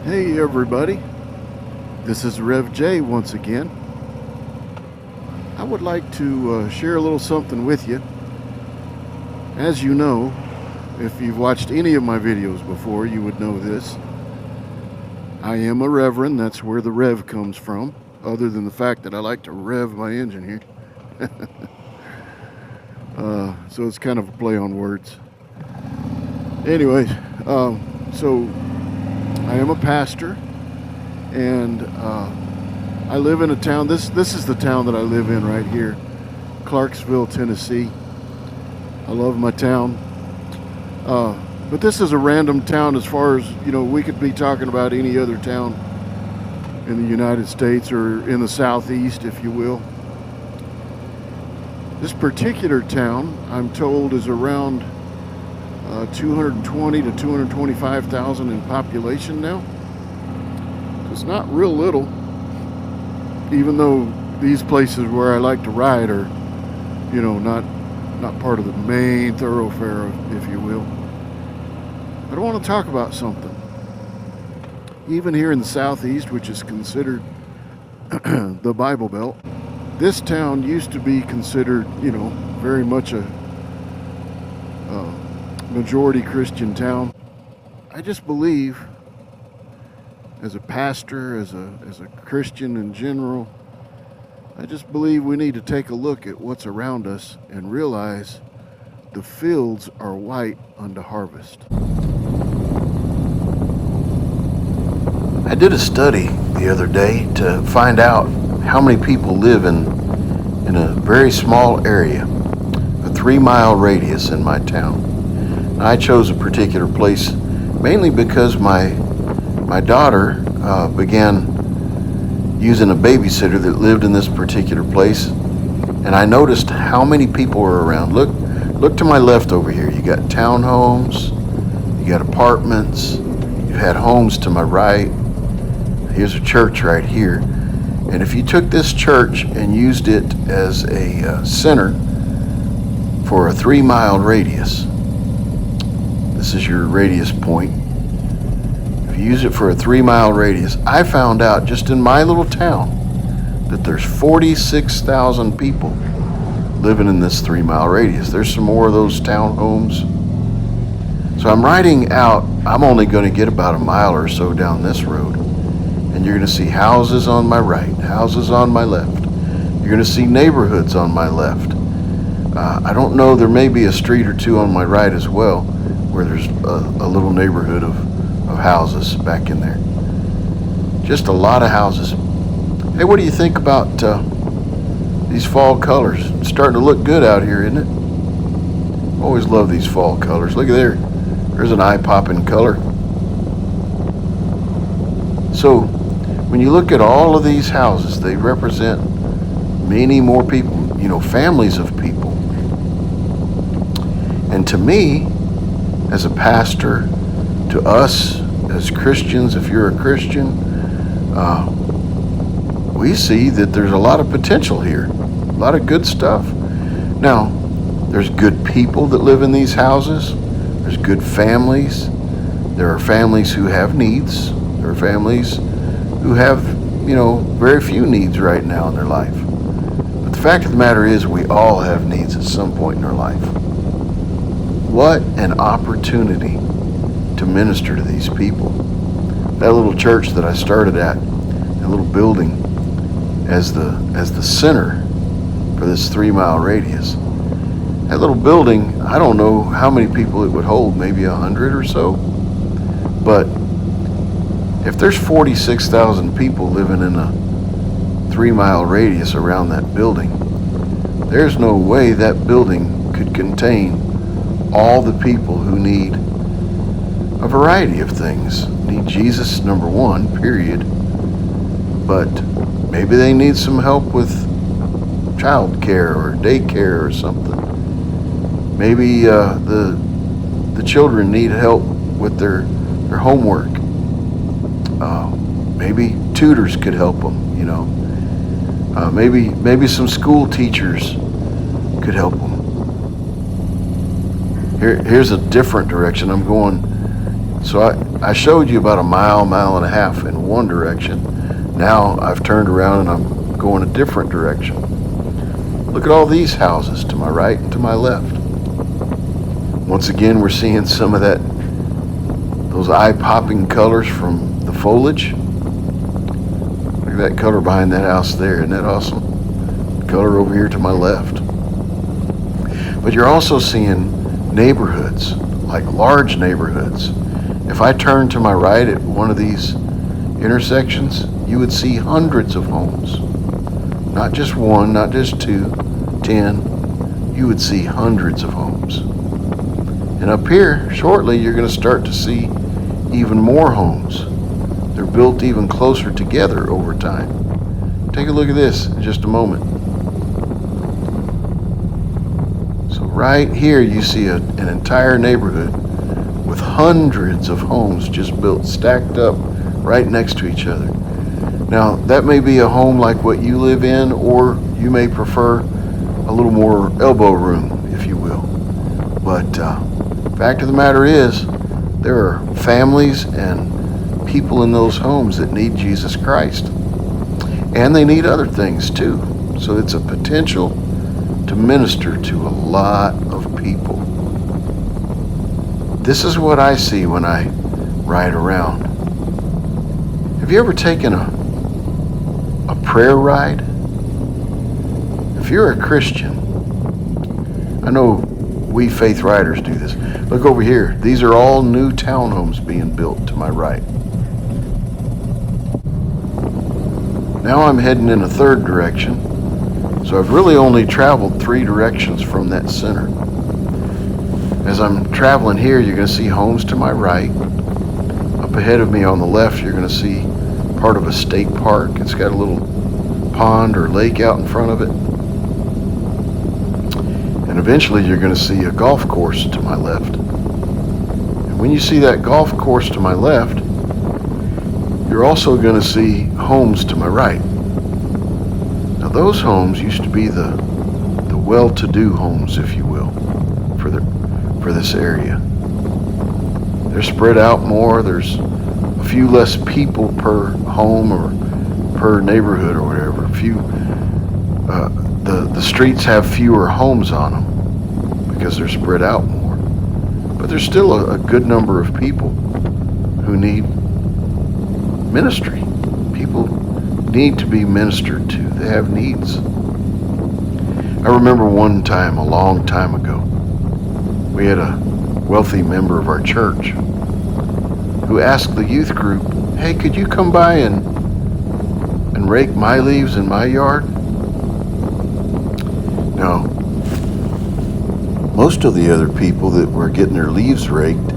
Hey everybody, this is Rev J once again. I would like to share a little something with you. As you know, if you've watched any of my videos before, you would know this. I am a reverend, that's where the rev comes from, other than the fact that I like to rev my engine here. So it's kind of a play on words. Anyways, so I am a pastor, and I live in a town. This is the town that I live in right here, Clarksville, Tennessee. I love my town, but this is a random town as far as, you know, we could be talking about any other town in the United States or in the Southeast, if you will. This particular town, I'm told, is around 220 to 225,000 in population now. It's not real little, even though these places where I like to ride are, you know, not part of the main thoroughfare, if you will. But I want to talk about something. Even here in the Southeast, which is considered the Bible Belt, this town used to be considered, you know, very much a majority Christian town. I just believe, as a pastor, as a Christian in general, I just believe we need to take a look at what's around us and realize the fields are white unto harvest. I did a study the other day to find out how many people live in a very small area, a 3-mile radius in my town. I chose a particular place mainly because my daughter began using a babysitter that lived in this particular place, and I noticed how many people were around. Look to my left over here. You got townhomes, you got apartments, you had homes to my right. Here's a church right here. And if you took this church and used it as a center for a 3-mile radius, this is your radius point. If you use it for a 3-mile radius, I found out just in my little town that there's 46,000 people living in this 3-mile radius. There's some more of those townhomes. So I'm riding out, I'm only going to get about a mile or so down this road. And you're going to see houses on my right, houses on my left. You're going to see neighborhoods on my left. I don't know, there may be a street or two on my right as well, where there's a little neighborhood of houses back in there. Just a lot of houses. Hey, what do you think about these fall colors? It's starting to look good out here, isn't it? Always love these fall colors. Look at there. There's an eye-popping color. So, when you look at all of these houses, they represent many more people, you know, families of people. And to me, as a pastor, to us as Christians, if you're a Christian, we see that there's a lot of potential here, a lot of good stuff. Now, there's good people that live in these houses. There's good families. There are families who have needs. There are families who have, you know, very few needs right now in their life. But the fact of the matter is, we all have needs at some point in our life. What an opportunity to minister to these people. That little church that I started at, that little building, as the center for this 3-mile radius. That little building, I don't know how many people it would hold, maybe 100 or so. But if there's 46,000 people living in a 3-mile radius around that building, there's no way that building could contain all the people who need a variety of things. Need Jesus, number one, period. But maybe they need some help with child care or daycare or something. Maybe the children need help with their homework. Maybe tutors could help them, you know. Maybe some school teachers could help them. Here's a different direction. I'm going So I showed you about a mile and a half in one direction. Now I've turned around and I'm going a different direction. Look at all these houses to my right and to my left. Once again, we're seeing some of those eye-popping colors from the foliage. Look at that color behind that house there. Isn't that awesome? The color over here to my left. But you're also seeing neighborhoods, like large neighborhoods. If I turn to my right at one of these intersections, you would see hundreds of homes. Not just one, not just 2, 10. You would see hundreds of homes. And up here, shortly, you're going to start to see even more homes. They're built even closer together over time. Take a look at this in just a moment. So right here, you see an entire neighborhood with hundreds of homes just built, stacked up right next to each other. Now, that may be a home like what you live in, or you may prefer a little more elbow room, if you will. But fact of the matter is, there are families and people in those homes that need Jesus Christ. And they need other things too. So it's a potential to minister to a lot of people. This is what I see when I ride around. Have you ever taken a prayer ride? If you're a Christian, I know we Faith Riders do this. Look over here. These are all new townhomes being built to my right. Now I'm heading in a third direction. So I've really only traveled 3 directions from that center. As I'm traveling here, you're going to see homes to my right. Up ahead of me on the left, you're going to see part of a state park. It's got a little pond or lake out in front of it. And eventually you're going to see a golf course to my left. And when you see that golf course to my left, you're also going to see homes to my right. Now those homes used to be the well-to-do homes, if you will, for this area. They're spread out more. There's a few less people per home or per neighborhood or whatever. The streets have fewer homes on them because they're spread out more. But there's still a good number of people who need ministry. People need to be ministered to. They have needs. I remember one time, a long time ago, we had a wealthy member of our church who asked the youth group, "Hey, could you come by and rake my leaves in my yard?" Now, most of the other people that were getting their leaves raked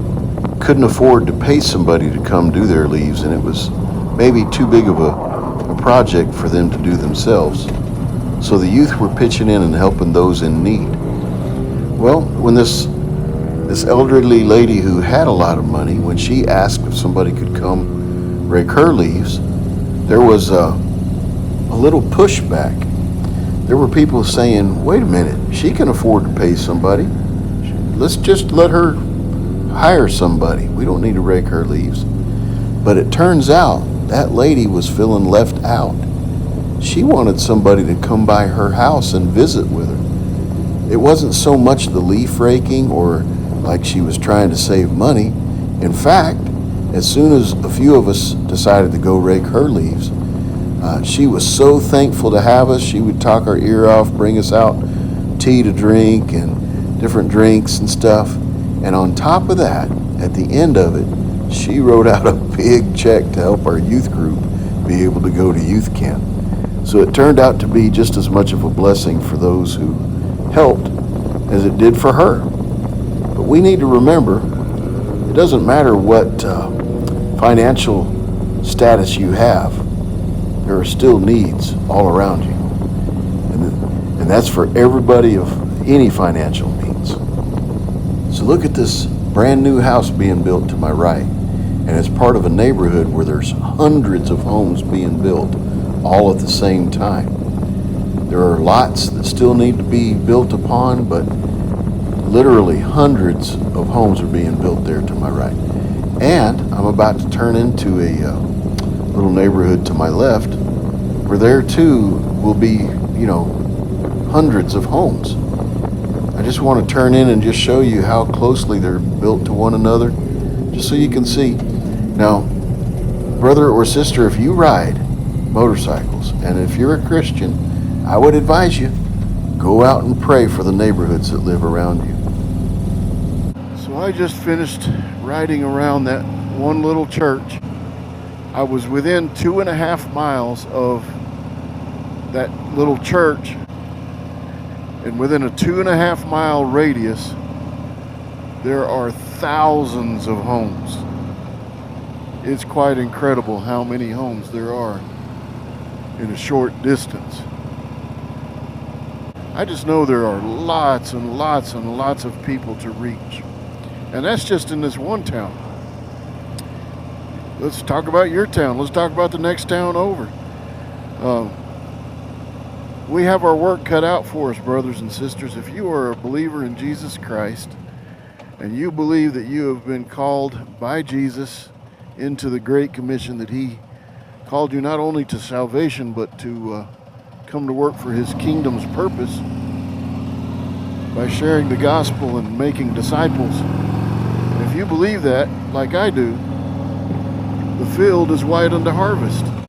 couldn't afford to pay somebody to come do their leaves, and it was maybe too big of a project for them to do themselves. So the youth were pitching in and helping those in need. Well, when this elderly lady who had a lot of money, when she asked if somebody could come rake her leaves, there was a little pushback. There were people saying, "Wait a minute, she can afford to pay somebody. Let's just let her hire somebody. We don't need to rake her leaves." But it turns out that lady was feeling left out. She wanted somebody to come by her house and visit with her. It wasn't so much the leaf raking or like she was trying to save money. In fact, as soon as a few of us decided to go rake her leaves, she was so thankful to have us. She would talk our ear off, bring us out tea to drink and different drinks and stuff. And on top of that, at the end of it, she wrote out a big check to help our youth group be able to go to youth camp. So it turned out to be just as much of a blessing for those who helped as it did for her. But we need to remember, it doesn't matter what financial status you have, there are still needs all around you. And that's for everybody of any financial means. So look at this brand new house being built to my right. And it's part of a neighborhood where there's hundreds of homes being built all at the same time. There are lots that still need to be built upon, but literally hundreds of homes are being built there to my right. And I'm about to turn into a little neighborhood to my left where there too will be, hundreds of homes. I just want to turn in and just show you how closely they're built to one another, just so you can see. Now, brother or sister, if you ride motorcycles and if you're a Christian, I would advise you, go out and pray for the neighborhoods that live around you. So I just finished riding around that one little church. I was within 2.5 miles of that little church, and within a 2.5 mile radius there are thousands of homes. It's quite incredible how many homes there are in a short distance. I just know there are lots and lots and lots of people to reach, and that's just in this one town. Let's talk about your town. Let's talk about the next town over. We have our work cut out for us, brothers and sisters. If you are a believer in Jesus Christ and you believe that you have been called by Jesus into the Great Commission, that He called you not only to salvation but to come to work for His kingdom's purpose by sharing the gospel and making disciples. And if you believe that, like I do, the field is white unto harvest.